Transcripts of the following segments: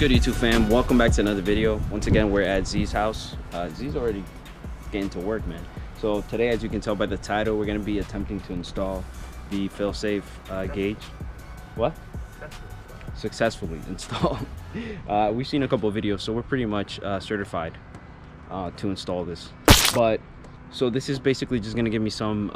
good, YouTube fam? Welcome back to another video. Once again, we're at Z's house. Z's already getting to work, man. So today, as you can tell by the title, we're going to be attempting to install the fail-safe gauge. What? Successfully installed. We've seen a couple of videos, so we're pretty much certified to install this. But so this is basically just going to give me some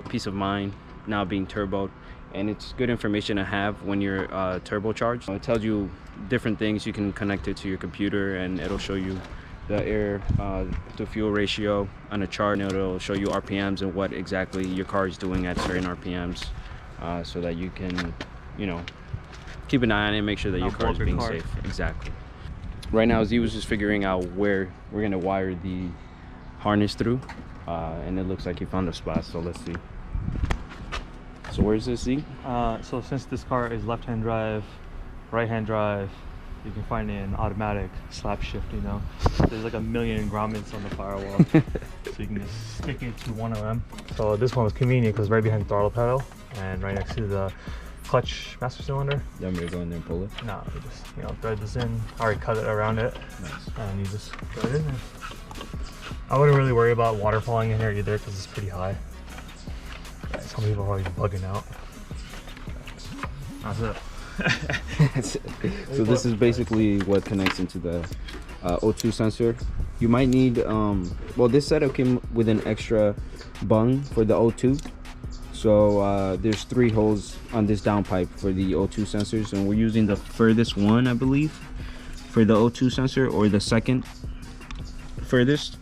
peace of mind now being turboed. And it's good information to have when you're turbocharged. It tells you different things. You can connect it to your computer and it'll show you the air to fuel ratio on a chart, and it'll show you RPMs and what exactly your car is doing at certain RPMs, so that you can, you know, keep an eye on it and make sure that your car is being safe. Exactly. Right now, Z was just figuring out where we're gonna wire the harness through, and it looks like he found a spot, so let's see. So where's this, Z? So since this car is left-hand drive, right-hand drive, you can find it in automatic slap shift, you know. There's like a million grommets on the firewall. So you can just stick it to one of them. So this one was convenient because right behind the throttle pedal and right next to the clutch master cylinder. You want me to go in there and pull it? No, you just, you know, thread this in. I already cut it around it. Nice. And you just thread it in there. I wouldn't really worry about water falling in here either because it's pretty high. Some people are already bugging out. That's it. So this is basically what connects into the O2 sensor. You might need, well, this setup came with an extra bung for the O2. So there's 3 holes on this downpipe for the O2 sensors, and we're using the furthest one, I believe, for the O2 sensor, or the second furthest.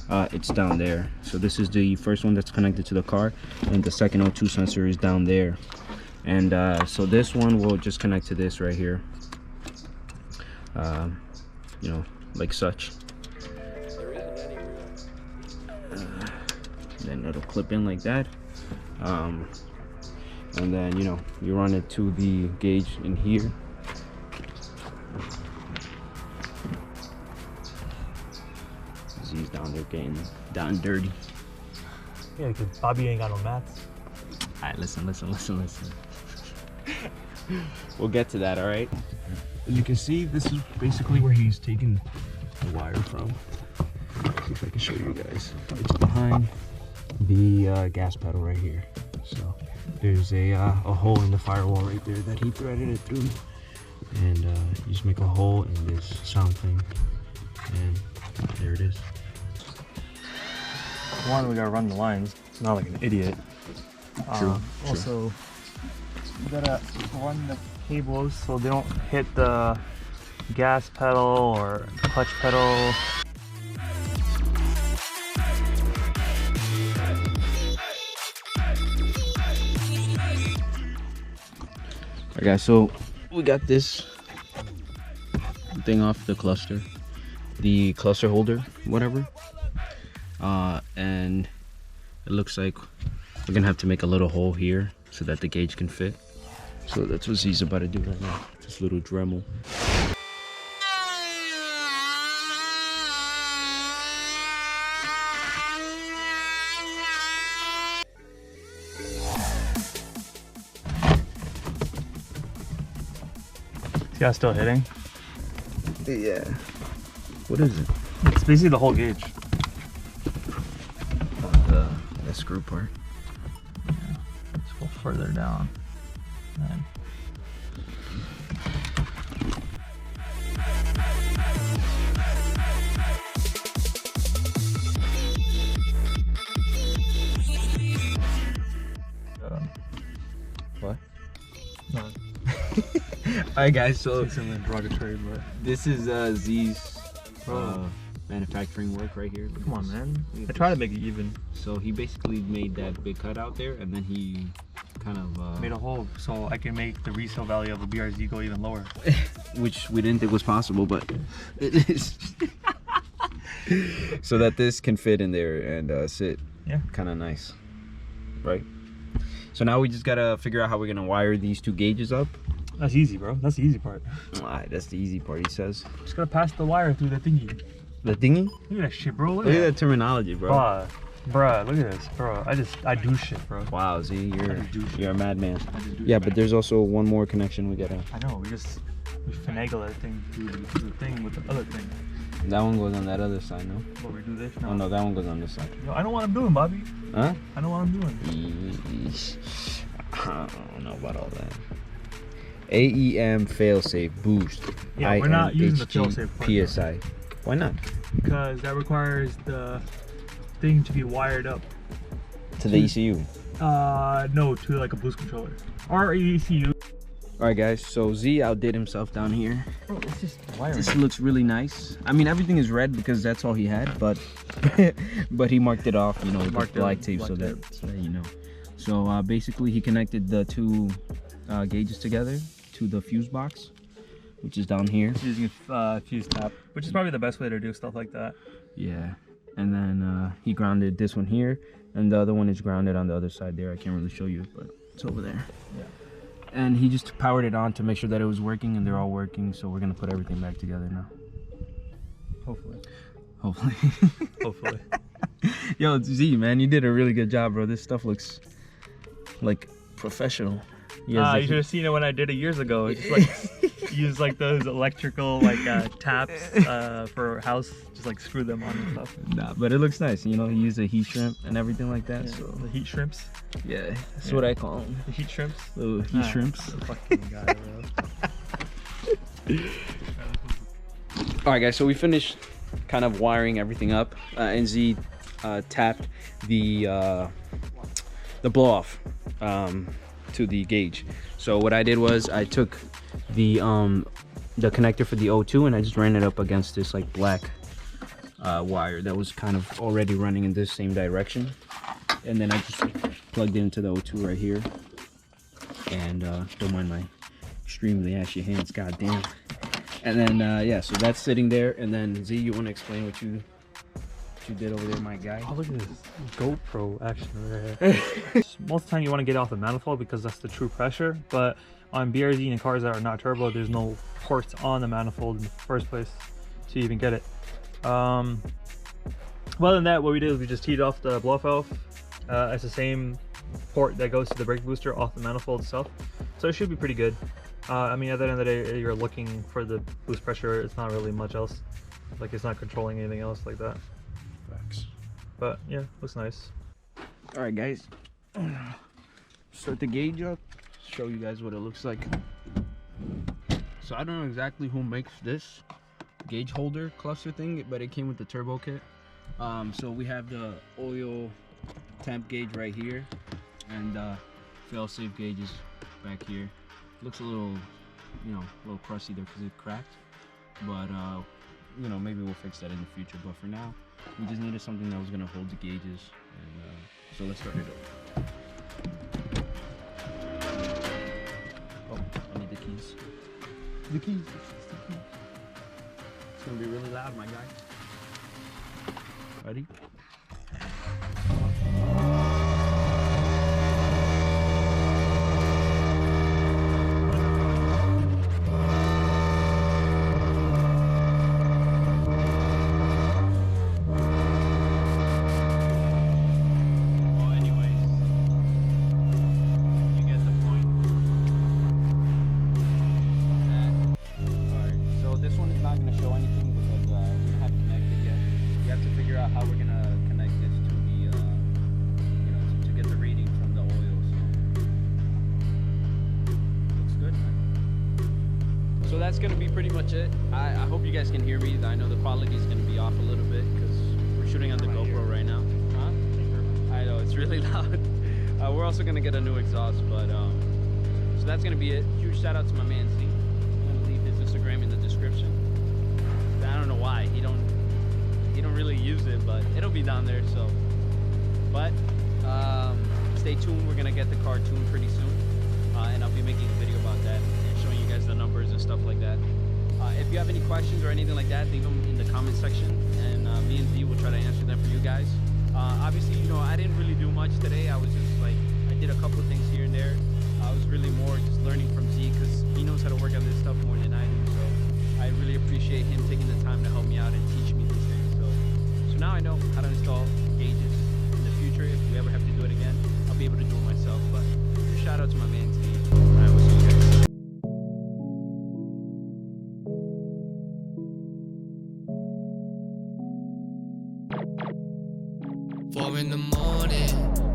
It's down there. So this is the first one that's connected to the car, and the second O2 sensor is down there. And so this one will just connect to this right here, you know, like such. Then it'll clip in like that, and then, you know, you run it to the gauge in here. He's down there getting down and dirty. Yeah, because Bobby ain't got no mats. All right, listen. We'll get to that, all right? As you can see, this is basically where he's taking the wire from. See if I can show you guys. It's behind the gas pedal right here. So there's a hole in the firewall right there that he threaded it through. And you just make a hole in this sound thing. And there it is. One, we gotta run the lines, not like an idiot. True. Also, we gotta run the cables so they don't hit the gas pedal or clutch pedal. Alright guys, so we got this thing off the cluster holder, whatever, and it looks like we're gonna have to make a little hole here so that the gauge can fit. So that's what he's about to do right now, this little Dremel. See how it's still hitting? Yeah. What is it? It's basically the whole gauge. The screw part. Yeah. Let's go further down. Then. What? No. Alright guys, so derogatory, but this is Z's manufacturing work right here. Come on, man. I try to make it even. So he basically made that big cut out there, and then he kind of made a hole so I can make the resale value of a BRZ go even lower. Which we didn't think was possible, but it is. So that this can fit in there and sit kind of nice, right? So now we just gotta figure out how we're gonna wire these 2 gauges up. That's easy, bro. That's the easy part. Alright, that's the easy part, he says. Just gotta pass the wire through the thingy. The thingy? Look at that shit, bro. Look at that terminology, bro. Bruh, look at this, bro. I do shit, bro. Wow, Z, you're a madman. Yeah, but there's also one more connection we gotta. I know. We just we finagle that thing through the thing with the other thing. That one goes on that other side, no? What, we do this? No. Oh no, that one goes on this side. No, I know what I'm doing, Bobby. Huh? I know what I'm doing. I don't know about all that. AEM failsafe boost. Yeah, we're not using the failsafe part. PSI. Why not? Because that requires the thing to be wired up. To the ECU? No, to like a boost controller. Or ECU. Alright guys, so Z outdid himself down here. Bro, it's just wiring. This looks really nice. I mean, everything is red because that's all he had, but but he marked it off, you know, with the black tape so that you know. So basically he connected the two gauges together to the fuse box, which is down here. Using a fuse tap, which is probably the best way to do stuff like that. Yeah, and then he grounded this one here, and the other one is grounded on the other side there. I can't really show you, but it's over there. Yeah. And he just powered it on to make sure that it was working, and they're all working, so we're gonna put everything back together now. Hopefully. Hopefully. Hopefully. Yo, Z, man, you did a really good job, bro. This stuff looks like professional. You should have seen it when I did it years ago. It's like use like those electrical taps for house, just like screw them on and stuff. Nah, but it looks nice. You know, he used a heat shrimp and everything like that. Yeah, so the heat shrimps. Yeah, that's what I call them. The heat shrimps. Little heat shrimps. Fucking guy, bro. All right, guys. So we finished kind of wiring everything up, and Z tapped the blow off to the gauge. So what I did was I took the connector for the O2 and I just ran it up against this like black wire that was kind of already running in this same direction, and then I just plugged it into the O2 right here. And don't mind my extremely ashy hands, goddamn. And then yeah, so that's sitting there. And then Z, you want to explain what you did over there, my guy? Oh, look at this GoPro action right here. Most of the time you want to get off the manifold because that's the true pressure, but on BRZ and cars that are not turbo, there's no ports on the manifold in the first place to even get it. Other than that, what we did is we just teed off the blow-off valve. It's the same port that goes to the brake booster off the manifold itself, so it should be pretty good. I mean, at the end of the day, you're looking for the boost pressure. It's not really much else, like it's not controlling anything else like that. Facts. But yeah, looks nice. All right, guys, start the gauge up, show you guys what it looks like. So I don't know exactly who makes this gauge holder cluster thing, but it came with the turbo kit. So we have the oil temp gauge right here, and fail-safe gauge is back here. Looks a little, you know, a little crusty there because it cracked, but you know, maybe we'll fix that in the future. But for now, we just needed something that was gonna hold the gauges, and so let's start it up. Oh, I need the keys. The keys. It's gonna be really loud, my guy. Ready? So that's gonna be pretty much it. I hope you guys can hear me. I know the quality is gonna be off a little bit because we're shooting on the GoPro right now. Huh? I know, it's really loud. We're also gonna get a new exhaust, but so that's gonna be it. Huge shout out to my man Z. I'm gonna leave his Instagram in the description. I don't know why he don't really use it, but it'll be down there. So, but stay tuned. We're gonna get the car tuned pretty soon, and I'll be making a video about that and showing you guys the numbers and stuff like that. If you have any questions or anything like that, leave them in the comment section, and me and Z will try to answer them for you guys. Obviously, you know, I didn't really do much today. I was just like, I did a couple of things here and there. I was really more just learning from Z because he knows how to work on this stuff more than I do. So I really appreciate him taking the time to help me out and teach me these things. So now I know how to install gauges. In the future, if we ever have to do it again, I'll be able to do it myself. But shout out to my man Z. 4 in the morning,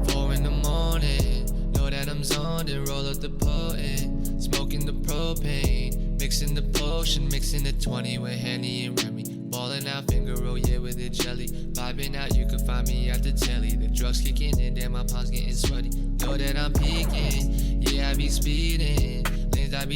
4 in the morning. Know that I'm zoned and roll up the potent. Smoking the propane, mixing the potion, mixing the 20 with Henny and Remy. Ballin' out, finger roll, yeah, with the jelly. Vibing out, you can find me at the telly. The drugs kicking in, damn, my palms getting sweaty. Know that I'm peaking, yeah, I be speeding. Lanes I be